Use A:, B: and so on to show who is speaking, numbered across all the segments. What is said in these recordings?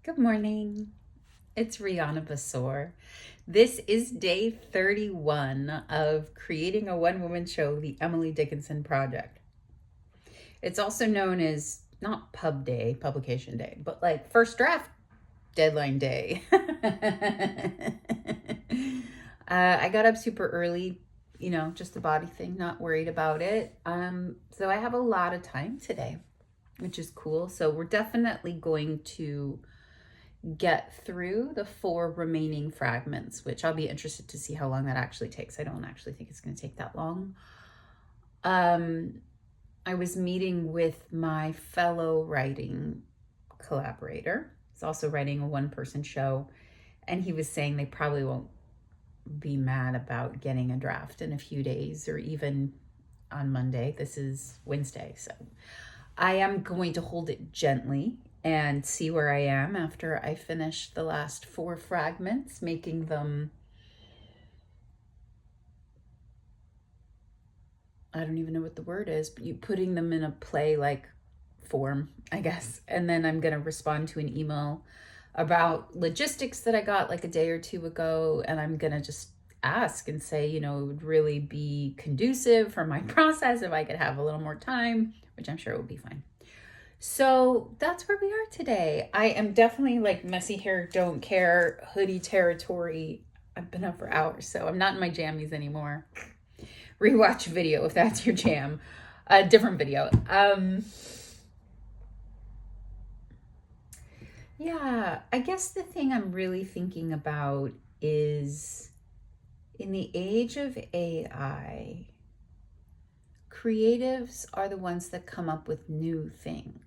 A: Good morning. It's Rihanna Basor. This is day 31 of creating a one-woman show, the Emily Dickinson Project. It's also known as not pub day, publication day, but like first draft deadline day. I got up super early, just a body thing, not worried about it. So I have a lot of time today, which is cool. So we're definitely going to get through the 4 remaining fragments, which I'll be interested to see how long that actually takes. I don't actually think it's going to take that long. I was meeting with my fellow writing collaborator. He's also writing a one-person show, and he was saying they probably won't be mad about getting a draft in a few days or even on Monday. This is Wednesday, so I am going to hold it gently and see where I am after I finish the last 4 fragments, making them, I don't even know what the word is, but putting them in a play-like form, I guess. And then I'm going to respond to an email about logistics that I got like a day or 2 ago, and I'm going to just ask and say, it would really be conducive for my process if I could have a little more time, which I'm sure it will be fine. So that's where we are today. I am definitely like messy hair, don't care, hoodie territory. I've been up for hours, so I'm not in my jammies anymore. Rewatch video if that's your jam. A different video. Yeah, I guess the thing I'm really thinking about is in the age of AI, creatives are the ones that come up with new things.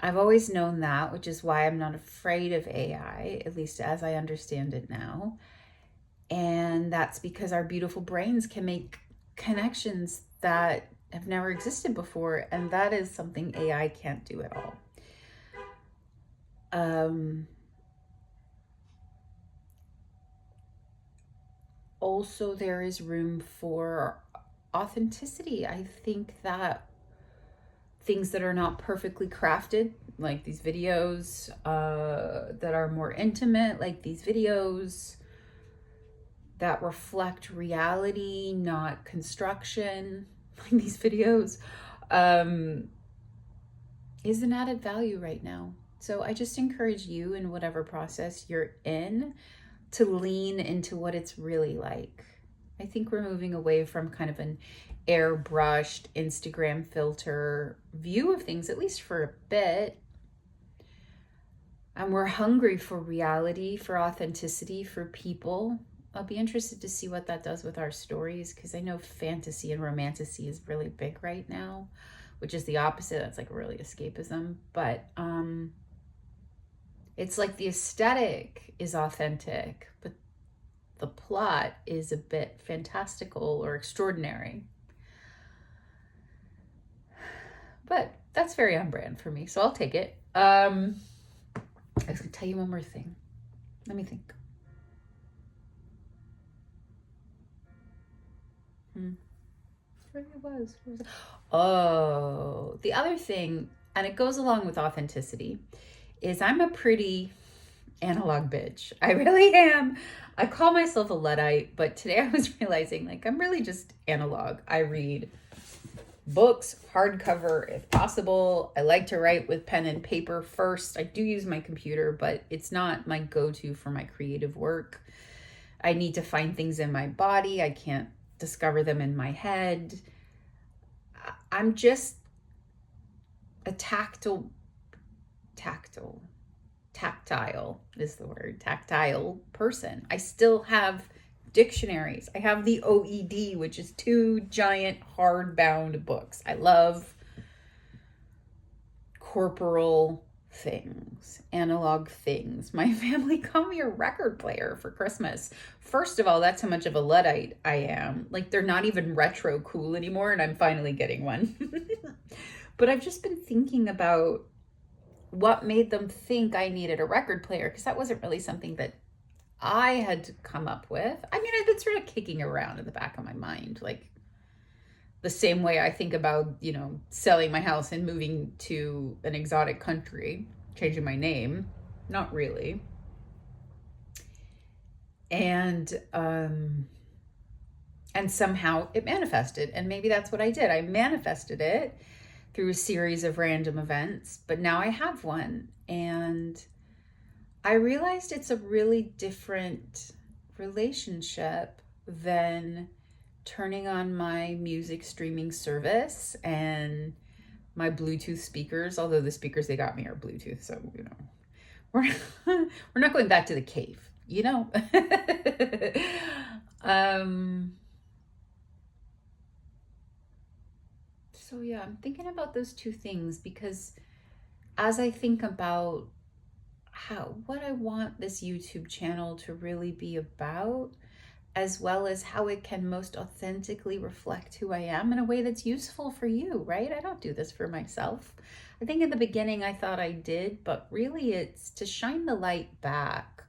A: I've always known that, which is why I'm not afraid of AI, at least as I understand it now. And that's because our beautiful brains can make connections that have never existed before, and that is something AI can't do at all. Also, there is room for authenticity. I think that things that are not perfectly crafted, like these videos that are more intimate, like these videos that reflect reality, not construction, like these videos, is an added value right now. So I just encourage you in whatever process you're in to lean into what it's really like. I think we're moving away from kind of an airbrushed Instagram filter view of things, at least for a bit. And we're hungry for reality, for authenticity, for people. I'll be interested to see what that does with our stories, because I know fantasy and romantasy is really big right now, which is the opposite. That's like really escapism. But it's like the aesthetic is authentic, but the plot is a bit fantastical or extraordinary. But that's very on brand for me, so I'll take it. I was going to tell you one more thing. Let me think. Where it was. Oh, the other thing, and it goes along with authenticity, is I'm a pretty analog bitch. I really am. I call myself a Luddite, but today I was realizing like I'm really just analog. I read books, hardcover if possible. I like to write with pen and paper first. I do use my computer, but it's not my go-to for my creative work. I need to find things in my body. I can't discover them in my head. I'm just a tactile is the word, tactile person. I still have dictionaries. I have the OED, which is 2 giant hardbound books. I love corporal things, analog things. My family got me a record player for Christmas. First of all, that's how much of a Luddite I am. Like, they're not even retro cool anymore, and I'm finally getting one. But I've just been thinking about what made them think I needed a record player, because that wasn't really something that I had come up with. I mean, I've been sort of kicking around in the back of my mind, like the same way I think about, selling my house and moving to an exotic country. changing my name. Not really. And somehow it manifested. And maybe that's what I did. I manifested it through a series of random events, but now I have one. And I realized it's a really different relationship than turning on my music streaming service and my Bluetooth speakers, although the speakers they got me are Bluetooth, so, you know, we're not going back to the cave, you know? So yeah, I'm thinking about those two things because as I think about what I want this YouTube channel to really be about, as well as how it can most authentically reflect who I am in a way that's useful for you, right? I don't do this for myself. I think in the beginning I thought I did, but really it's to shine the light back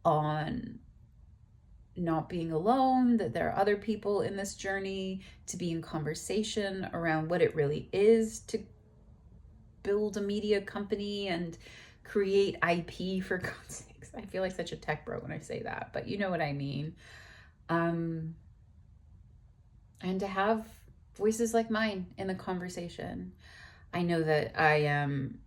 A: on not being alone, that there are other people in this journey, to be in conversation around what it really is to build a media company and create IP, for God's sakes. I feel like such a tech bro when I say that, but you know what I mean. And to have voices like mine in the conversation. I know that I am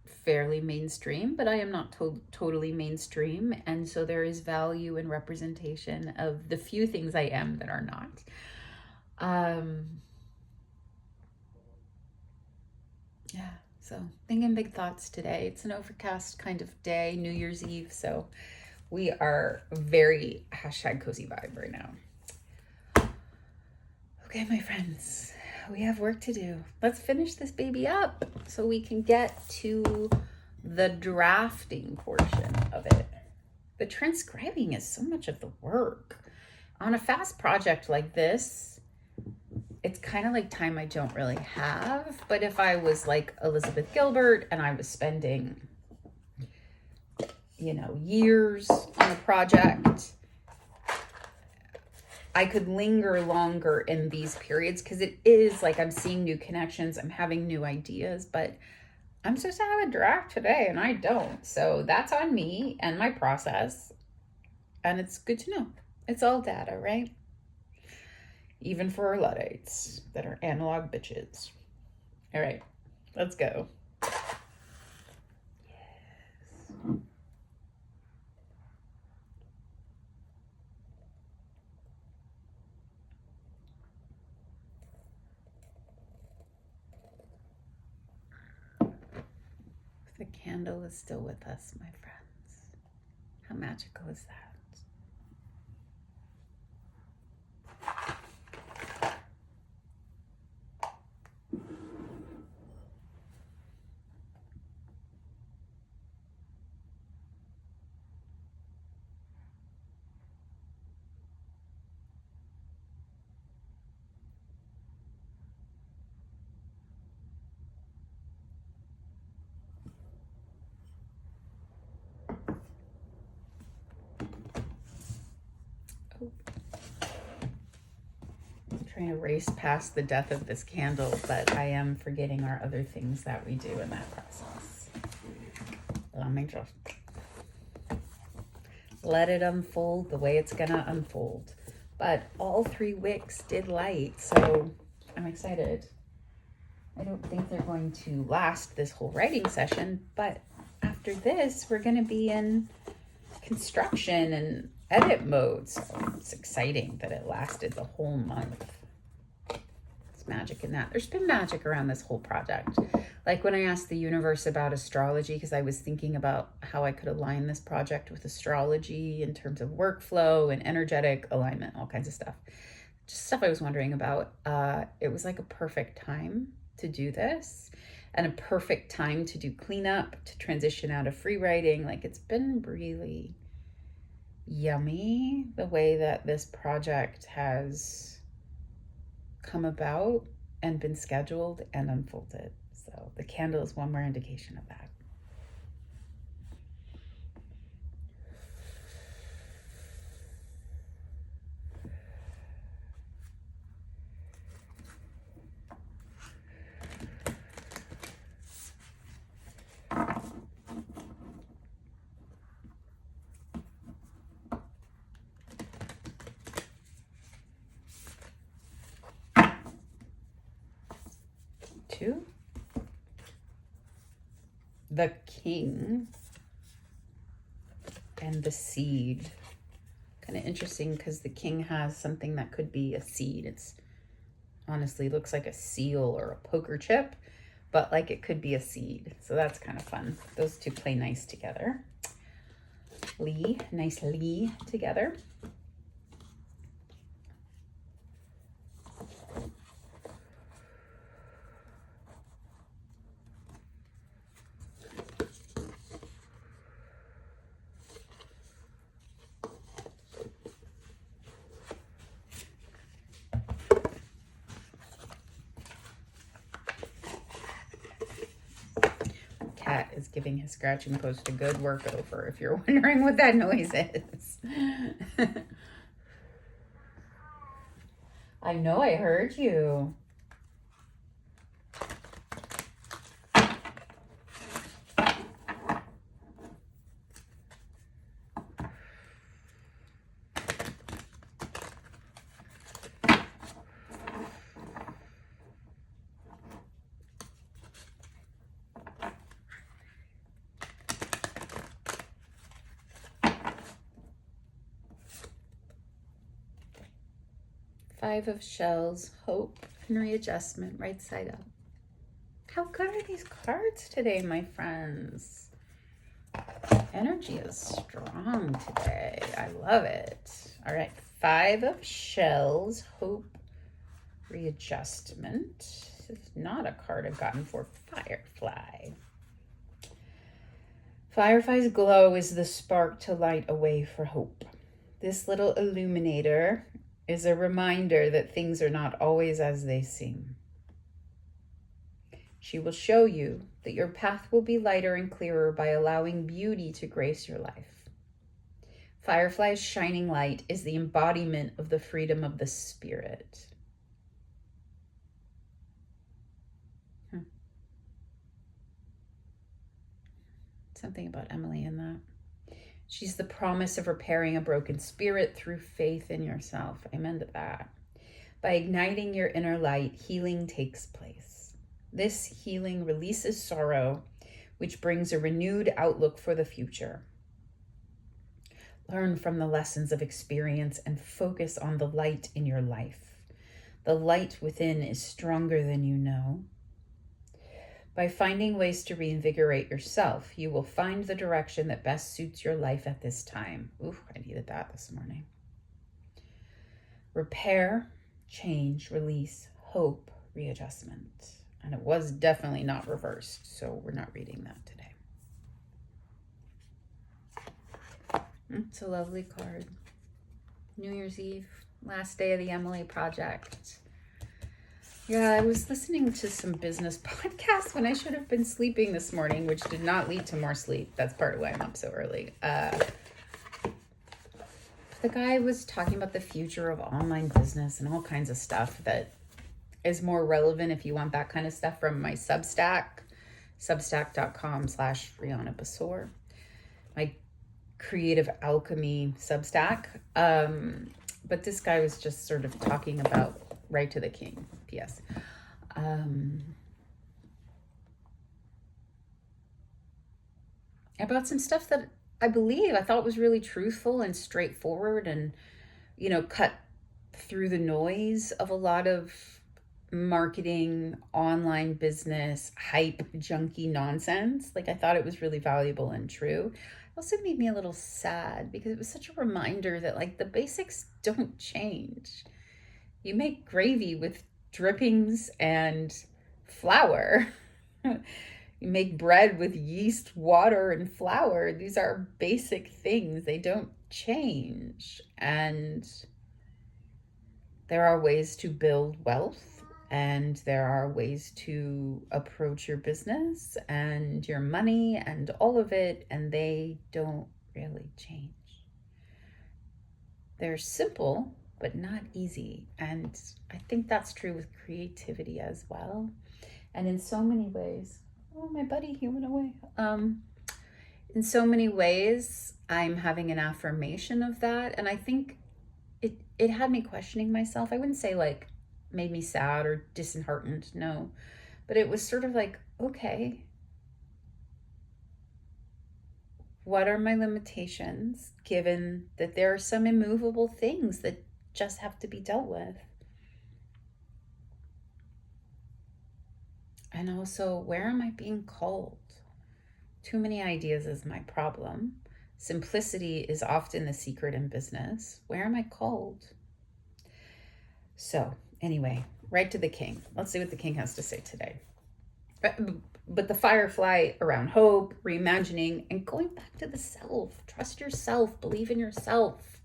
A: fairly mainstream, but I am not totally mainstream. And so there is value in representation of the few things I am that are not. Yeah, so thinking big thoughts today. It's an overcast kind of day, New Year's Eve. So we are very #cozy vibe right now. Okay, my friends, we have work to do. Let's finish this baby up so we can get to the drafting portion of it. The transcribing is so much of the work. On a fast project like this, it's kind of like time I don't really have. But if I was like Elizabeth Gilbert and I was spending, you know, years on a project, I could linger longer in these periods because it is like I'm seeing new connections, I'm having new ideas, but I'm supposed to have a draft today and I don't. So that's on me and my process. And it's good to know. It's all data, right? Even for our Luddites that are analog bitches. All right, let's go. The candle is still with us, my friends. How magical is that? Trying to race past the death of this candle, but I am forgetting our other things that we do in that process. Let me just let it unfold the way it's gonna unfold. But all 3 wicks did light, so I'm excited. I don't think they're going to last this whole writing session, but after this, we're gonna be in construction and edit mode, so it's exciting that it lasted the whole month. Magic in that. There's been magic around this whole project. Like when I asked the universe about astrology, because I was thinking about how I could align this project with astrology in terms of workflow and energetic alignment, all kinds of stuff. Just stuff I was wondering about. It was like a perfect time to do this and a perfect time to do cleanup, to transition out of free writing. Like it's been really yummy the way that this project has come about and been scheduled and unfolded. So the candle is one more indication of that. the king and the seed. Kind of interesting because the king has something that could be a seed. It's honestly looks like a seal or a poker chip, but like it could be a seed. So that's kind of fun. Those two play nice together. Nicely together. Cat is giving his scratching post a good work over, if you're wondering what that noise is. I know, I heard you. Five of shells, hope, and readjustment, right side up. How good are these cards today, my friends? Energy is strong today. I love it. All right, five of shells, hope, readjustment. This is not a card I've gotten for Firefly. Firefly's glow is the spark to light a way for hope. This little illuminator is a reminder that things are not always as they seem. She will show you that your path will be lighter and clearer by allowing beauty to grace your life. Firefly's shining light is the embodiment of the freedom of the spirit. Something about Emily in that. She's the promise of repairing a broken spirit through faith in yourself. Amen to that. By igniting your inner light, healing takes place. This healing releases sorrow, which brings a renewed outlook for the future. Learn from the lessons of experience and focus on the light in your life. The light within is stronger than you know. By finding ways to reinvigorate yourself, you will find the direction that best suits your life at this time. Ooh, I needed that this morning. Repair, change, release, hope, readjustment. And it was definitely not reversed, so we're not reading that today. It's a lovely card. New Year's Eve, last day of the Emily project. Yeah, I was listening to some business podcasts when I should have been sleeping this morning, which did not lead to more sleep. That's part of why I'm up so early. The guy was talking about the future of online business and all kinds of stuff that is more relevant if you want that kind of stuff from my Substack, substack.com/Rihanna Basor, my creative alchemy Substack. But this guy was just sort of talking about right to the king. P.S. About some stuff that I thought was really truthful and straightforward and, cut through the noise of a lot of marketing, online business, hype, junky nonsense. Like, I thought it was really valuable and true. It also made me a little sad because it was such a reminder that, like, the basics don't change. You make gravy with drippings and flour. You make bread with yeast, water, and flour. These are basic things. They don't change. And there are ways to build wealth, and there are ways to approach your business and your money and all of it, and they don't really change. They're simple, but not easy. And I think that's true with creativity as well. And in so many ways, oh, my buddy, he went away. In so many ways, I'm having an affirmation of that. And I think it had me questioning myself. I wouldn't say like made me sad or disheartened, no. But it was sort of like, okay, What are my limitations, given that there are some immovable things that just have to be dealt with? And also, where am I being called? Too many ideas is my problem. Simplicity is often the secret in business. Where am I called? So, anyway, right to the king. Let's see what the king has to say today. But the firefly around hope, reimagining, and going back to the self. Trust yourself, believe in yourself.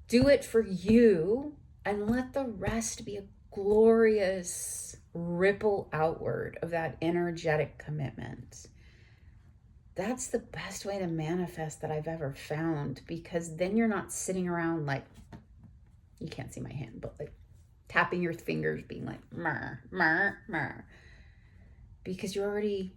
A: Do it for you, and let the rest be a glorious ripple outward of that energetic commitment. That's the best way to manifest that I've ever found, because then you're not sitting around like, you can't see my hand, but like tapping your fingers, being like, mer, mer, mer. Because you're already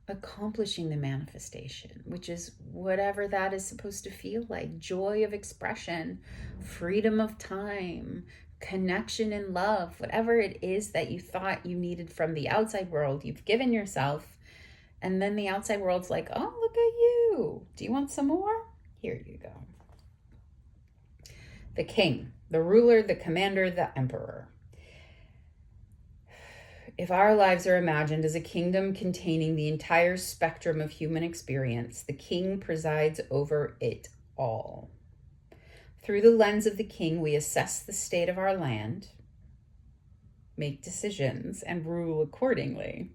A: accomplishing the manifestation, which is whatever that is supposed to feel like. Joy of expression, freedom of time, connection and love, whatever it is that you thought you needed from the outside world, you've given yourself. And then the outside world's like, oh, look at you. Do you want some more? Here you go. The king, the ruler, the commander, the emperor. If our lives are imagined as a kingdom containing the entire spectrum of human experience, the king presides over it all. Through the lens of the king, we assess the state of our land, make decisions, and rule accordingly.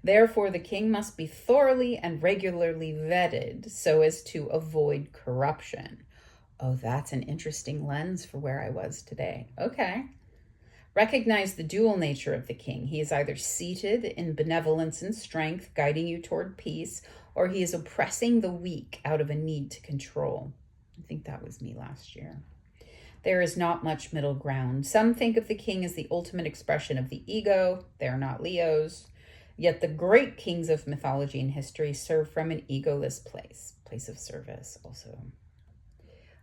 A: Therefore, the king must be thoroughly and regularly vetted so as to avoid corruption. Oh, that's an interesting lens for where I was today. Okay. Recognize the dual nature of the king. He is either seated in benevolence and strength, guiding you toward peace, or he is oppressing the weak out of a need to control. I think that was me last year. There is not much middle ground. Some think of the king as the ultimate expression of the ego. They are not Leos. Yet the great kings of mythology and history serve from an egoless place of service also.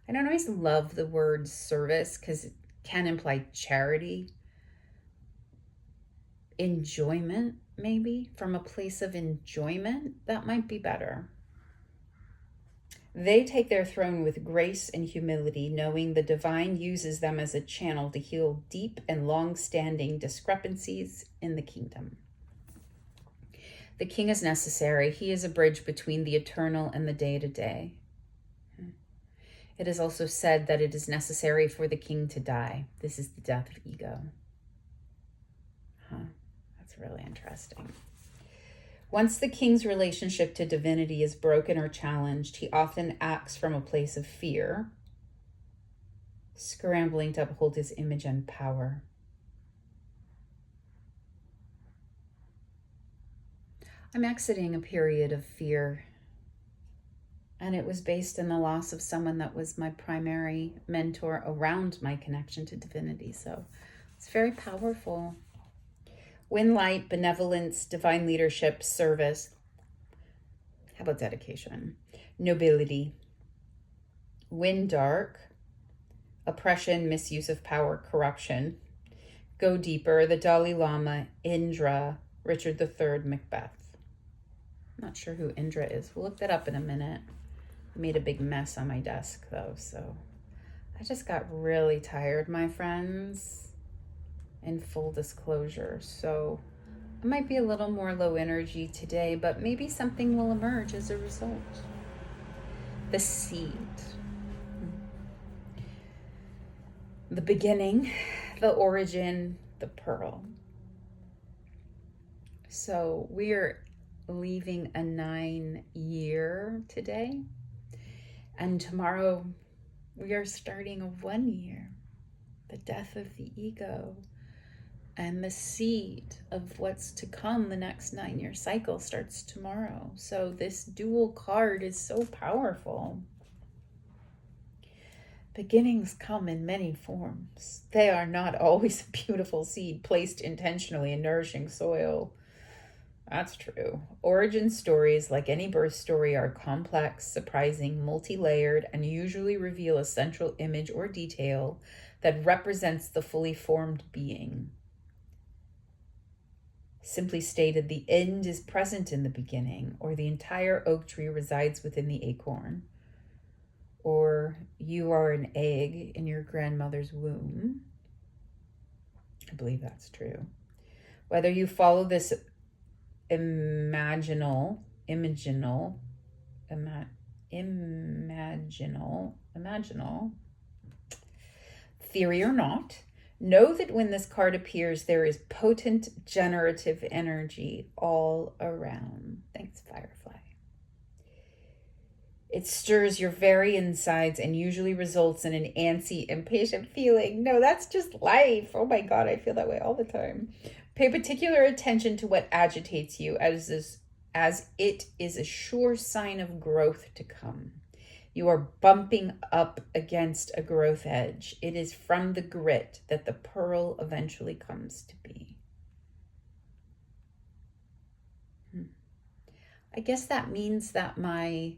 A: I don't always love the word service because it can imply charity. Enjoyment, maybe, from a place of enjoyment, that might be better. They take their throne with grace and humility, knowing the divine uses them as a channel to heal deep and long-standing discrepancies in the kingdom. The king is necessary. He is a bridge between the eternal and the day-to-day. It is also said that it is necessary for the king to die. This is the death of ego. That's really interesting. Once the king's relationship to divinity is broken or challenged, he often acts from a place of fear, scrambling to uphold his image and power. I'm exiting a period of fear, and it was based in the loss of someone that was my primary mentor around my connection to divinity. So it's very powerful. Win light, benevolence, divine leadership, service. How about dedication? Nobility. Win dark, oppression, misuse of power, corruption. Go deeper, the Dalai Lama, Indra, Richard III, Macbeth. I'm not sure who Indra is. We'll look that up in a minute. I made a big mess on my desk though, so I just got really tired, my friends. In full disclosure, so I might be a little more low energy today, but maybe something will emerge as a result. The seed, the beginning, the origin, the pearl. So we're leaving a 9-year today, and tomorrow we are starting a 1 year, the death of the ego. And the seed of what's to come, the next 9-year cycle, starts tomorrow. So this dual card is so powerful. Beginnings come in many forms. They are not always a beautiful seed placed intentionally in nourishing soil. That's true. Origin stories, like any birth story, are complex, surprising, multi-layered, and usually reveal a central image or detail that represents the fully formed being. Simply stated, the end is present in the beginning, or the entire oak tree resides within the acorn, or you are an egg in your grandmother's womb. I believe that's true. Whether you follow this imaginal theory or not, know that when this card appears, there is potent generative energy all around. Thanks, Firefly. It stirs your very insides and usually results in an antsy, impatient feeling. No, that's just life. Oh my God, I feel that way all the time. Pay particular attention to what agitates you, as it is a sure sign of growth to come. You are bumping up against a growth edge. It is from the grit that the pearl eventually comes to be. I guess that means that my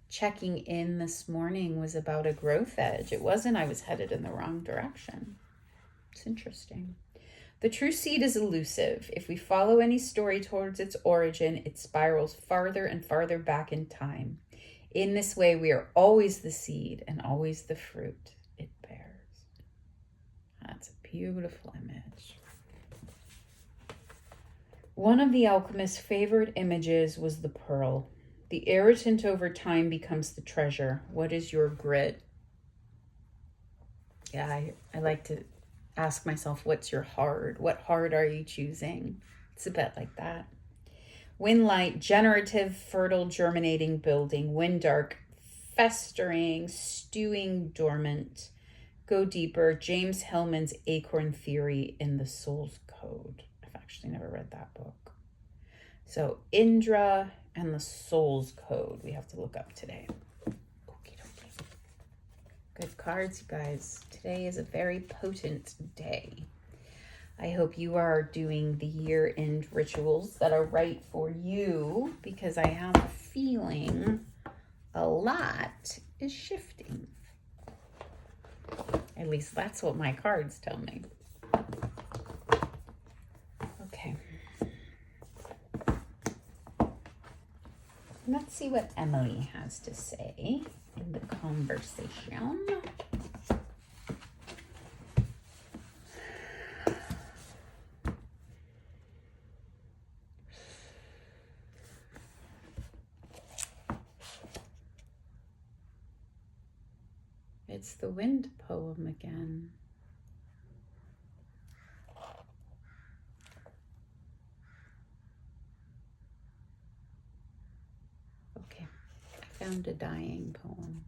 A: checking in this morning was about a growth edge. It wasn't I was headed in the wrong direction. It's interesting. The true seed is elusive. If we follow any story towards its origin, it spirals farther and farther back in time. In this way, we are always the seed and always the fruit it bears. That's a beautiful image. One of the alchemist's favorite images was the pearl. The irritant over time becomes the treasure. What is your grit? Yeah, I like to ask myself, what's your hard? What hard are you choosing? It's a bit like that. Wind light, generative, fertile, germinating, building. Wind dark, festering, stewing, dormant. Go deeper. James Hillman's Acorn Theory in the Soul's Code. I've actually never read that book. So Indra and the Soul's Code we have to look up today. Okay. Good cards, you guys. Today is a very potent day. I hope you are doing the year-end rituals that are right for you, because I have a feeling a lot is shifting. At least that's what my cards tell me. Okay. Let's see what Emily has to say in the conversation. It's the wind poem again. Okay, I found a dying poem.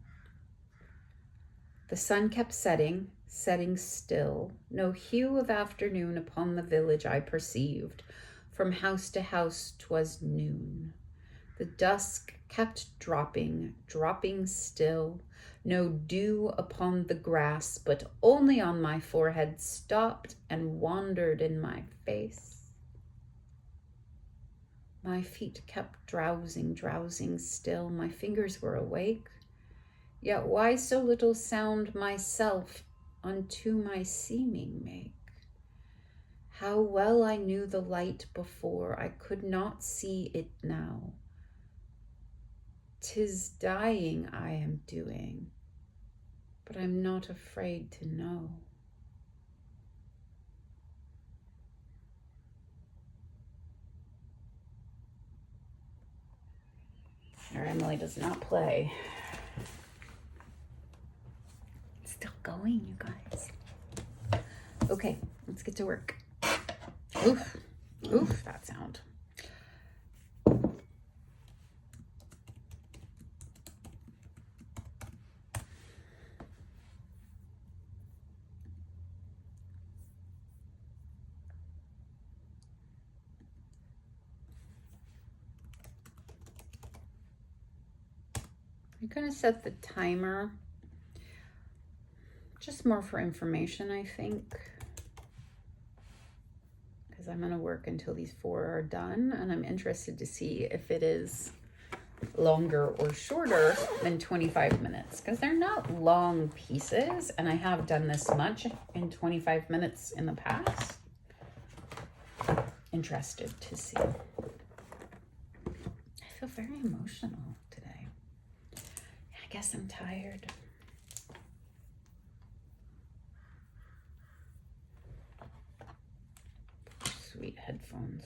A: The sun kept setting, setting still. No hue of afternoon upon the village I perceived. From house to house 'twas noon. The dusk kept dropping, dropping still. No dew upon the grass, but only on my forehead stopped and wandered in my face. My feet kept drowsing, drowsing still. My fingers were awake. Yet why so little sound myself unto my seeming make? How well I knew the light before, I could not see it now. 'Tis dying I am doing, but I'm not afraid to know. Our Emily does not play. It's still going, you guys. Okay, let's get to work. Oof, oof, that sound. I'm going to set the timer just more for information, I think, because I'm going to work until these 4 are done, and I'm interested to see if it is longer or shorter than 25 minutes, because they're not long pieces, and I have done this much in 25 minutes in the past. interested to see. I feel very emotional today. I guess I'm tired. Sweet headphones.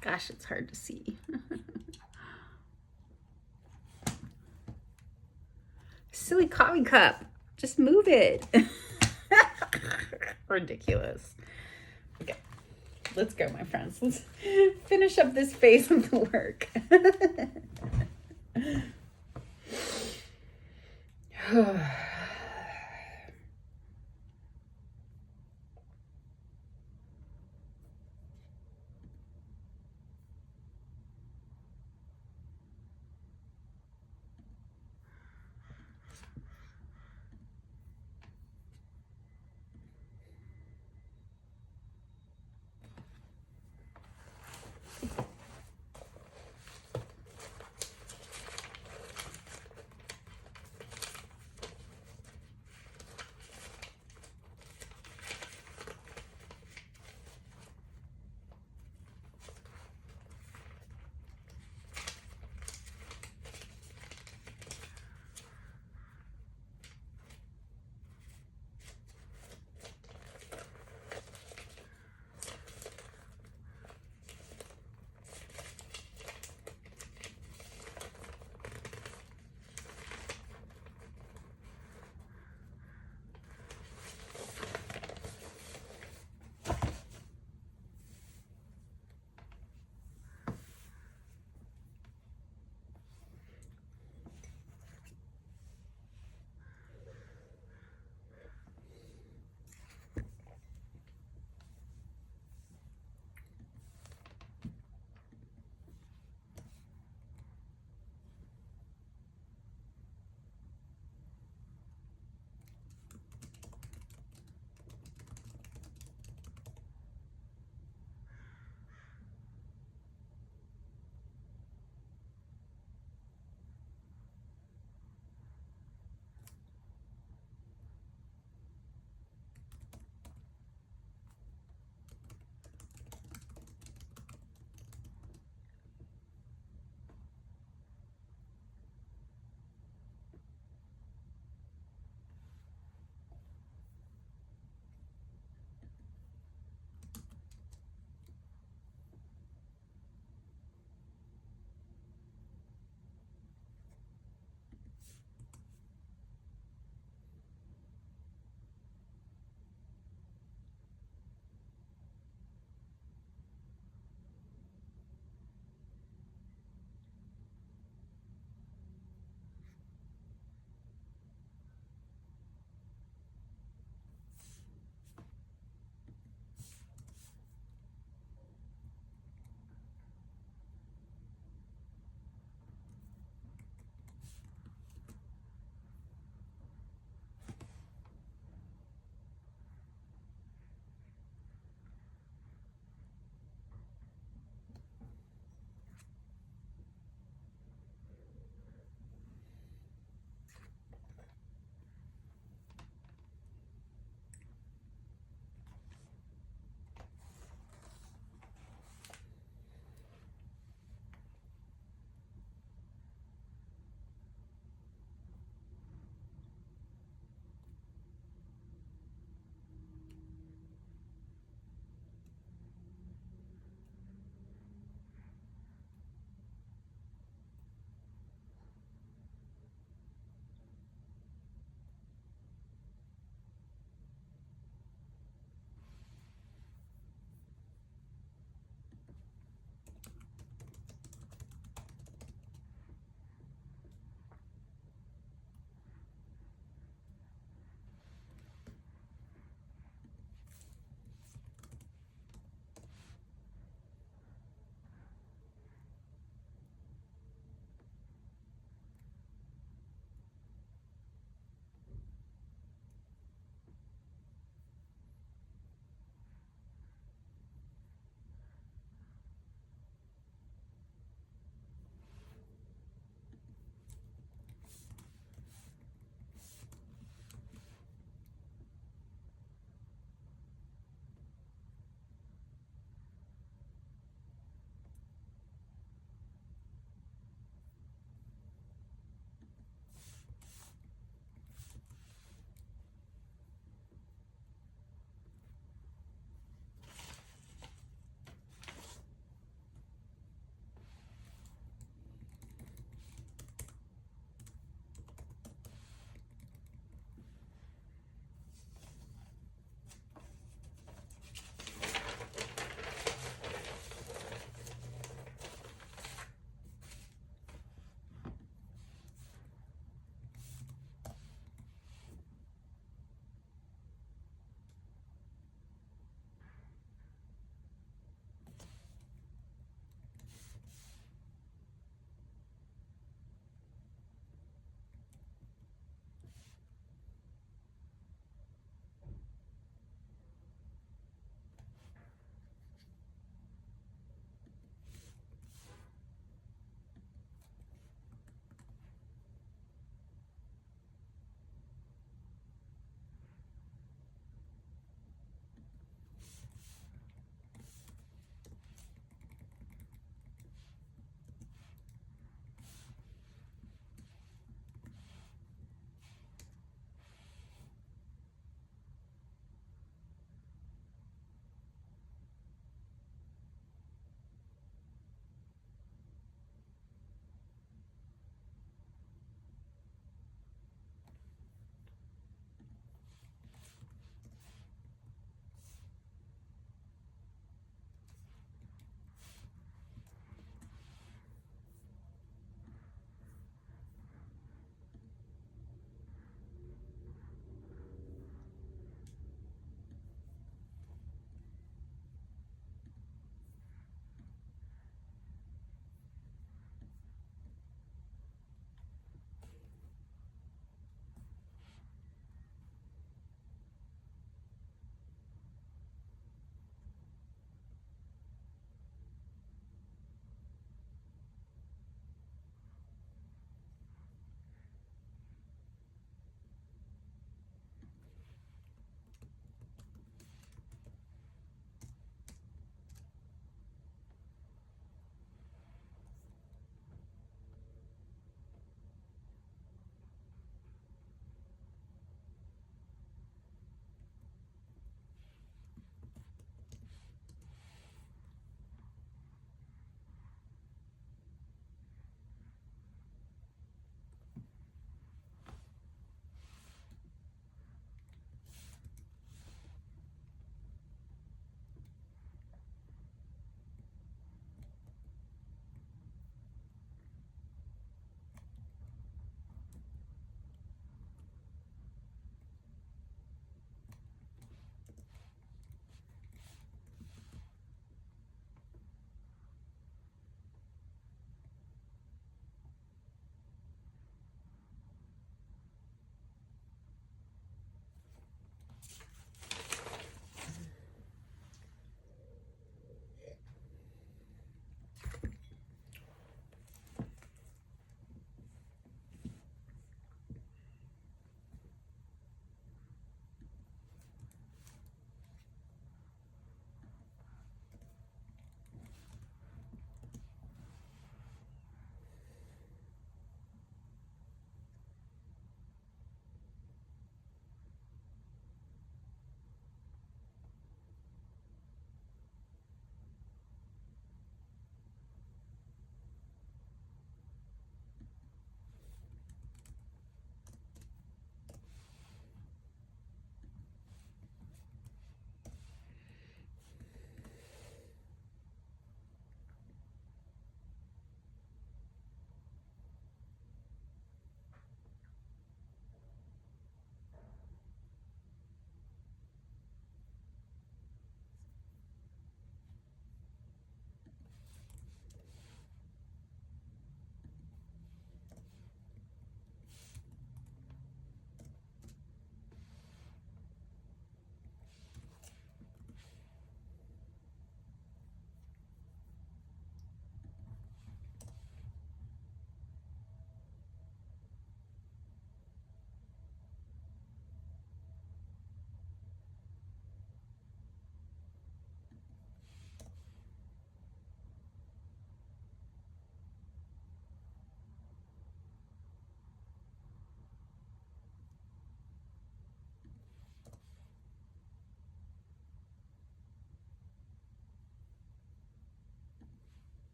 A: Gosh, it's hard to see. Silly coffee cup. Just move it. Ridiculous. Okay, let's go, my friends. Let's finish up this phase of the work.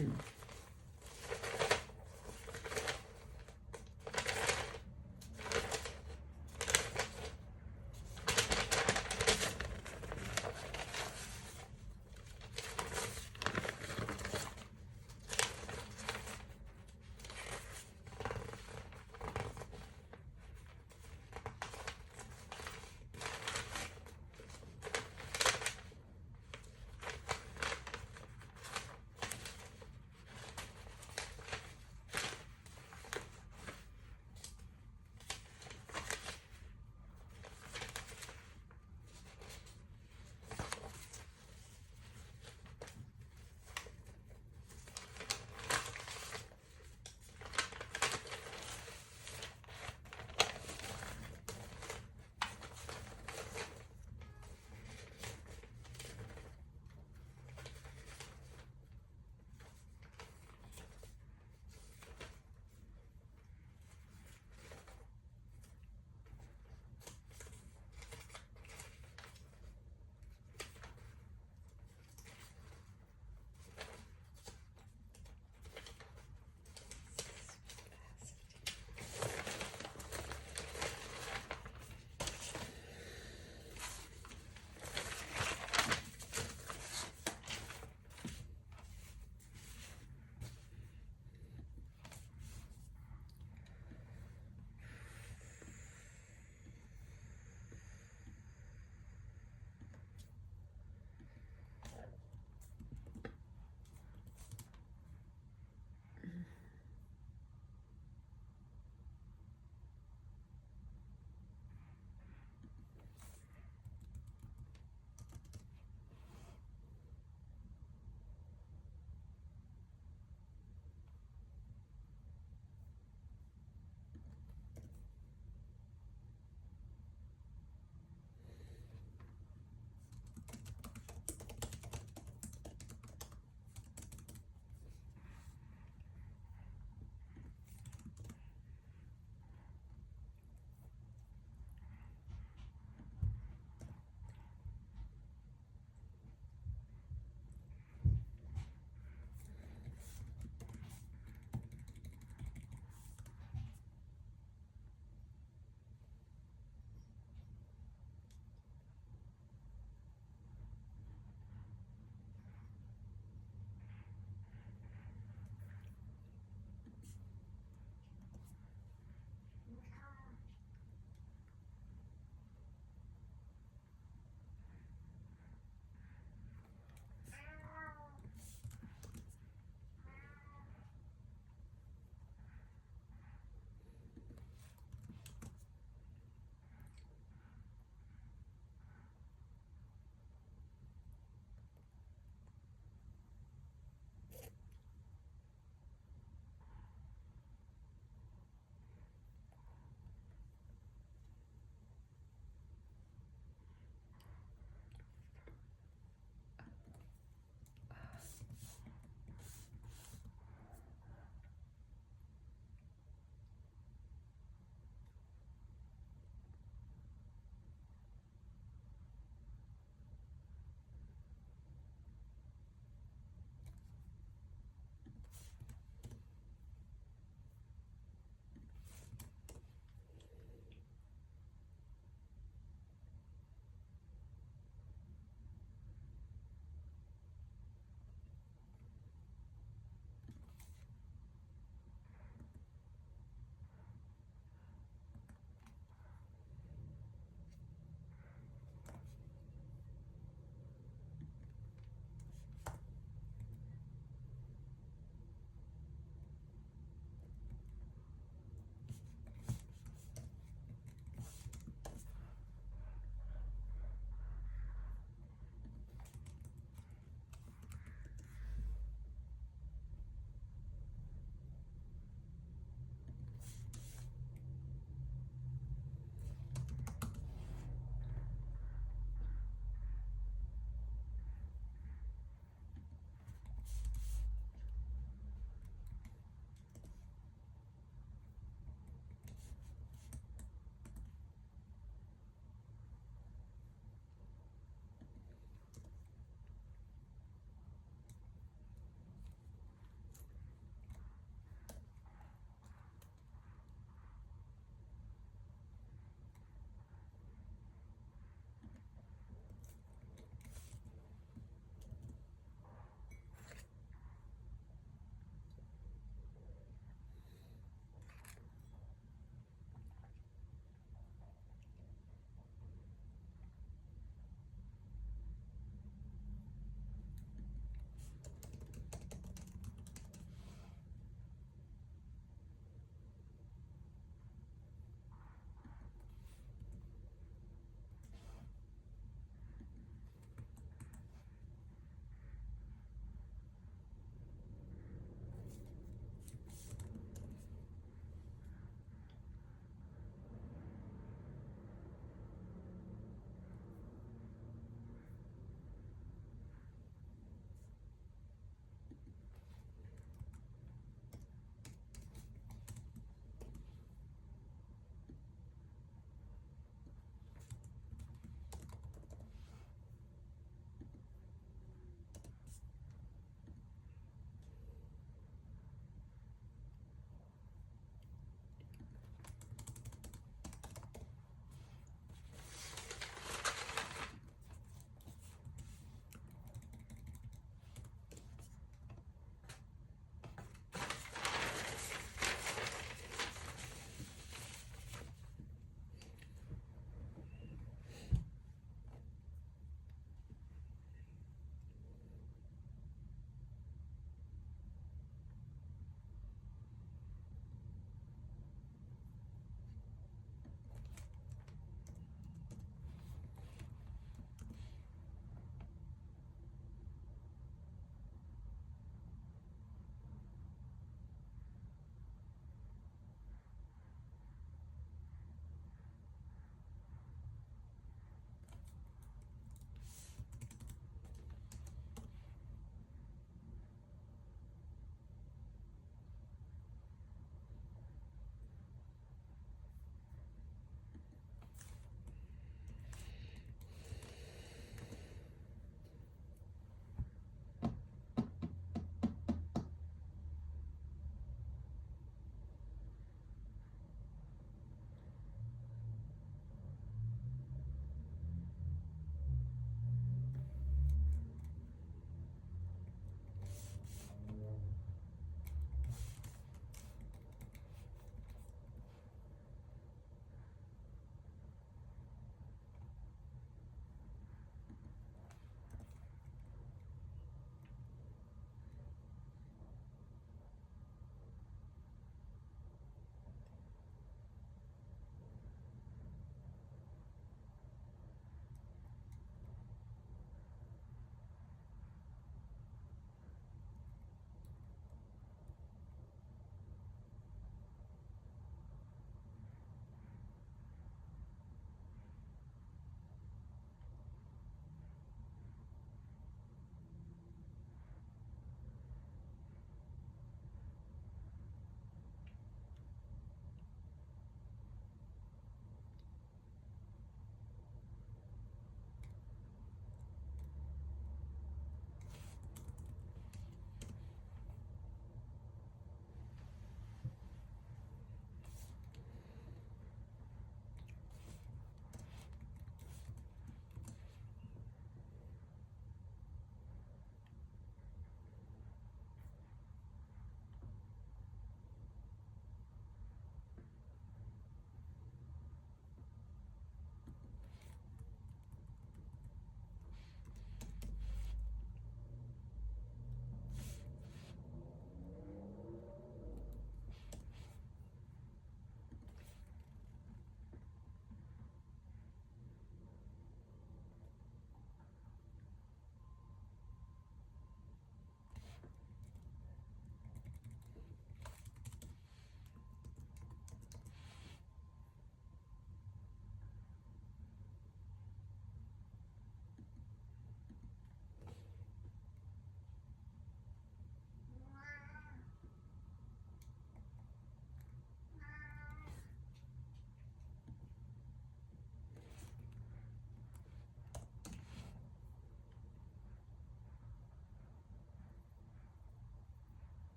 A: Mm.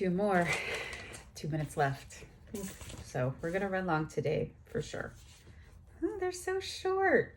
A: 2 more. 2 minutes left. So we're going to run long today for sure. Oh, they're so short.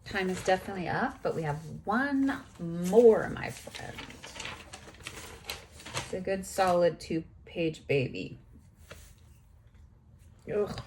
A: Time is definitely up, but we have one more, my friend. It's a good solid 2 page baby. Ugh.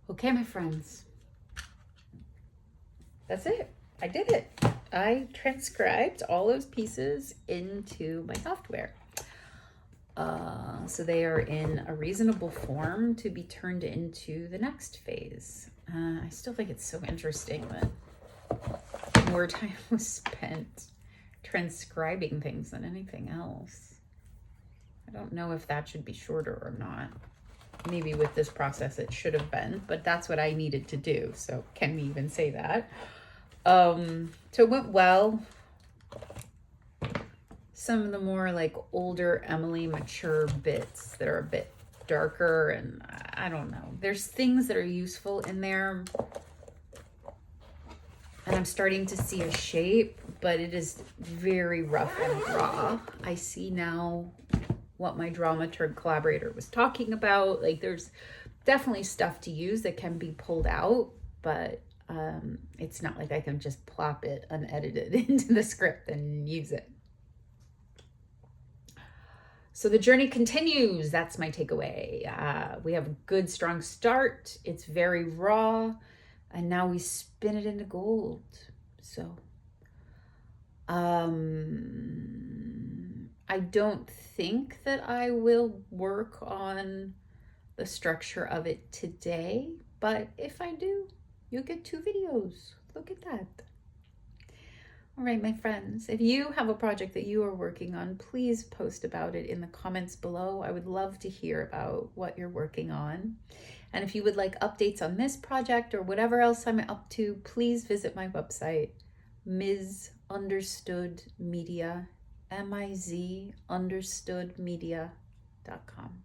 A: Okay, my friends. That's it. I did it. I transcribed all those pieces into my software. So they are in a reasonable form to be turned into the next phase. I still think it's so interesting that more time was spent transcribing things than anything else. I don't know if that should be shorter or not. Maybe with this process it should have been, but that's what I needed to do. So can we even say that? So it went well. Some of the more like older Emily mature bits that are a bit darker, and I don't know. There's things that are useful in there. And I'm starting to see a shape, but it is very rough and raw. I see now what my dramaturg collaborator was talking about. Like there's definitely stuff to use that can be pulled out, but it's not like I can just plop it unedited into the script and use it. So the journey continues. That's my takeaway. We have a good, strong start. It's very raw. And now we spin it into gold. So I don't think that I will work on the structure of it today. But if I do, you'll get 2 videos. Look at that. All right, my friends, if you have a project that you are working on, please post about it in the comments below. I would love to hear about what you're working on. And if you would like updates on this project or whatever else I'm up to, please visit my website, Ms. Understood Media, MIZ understoodmedia.com.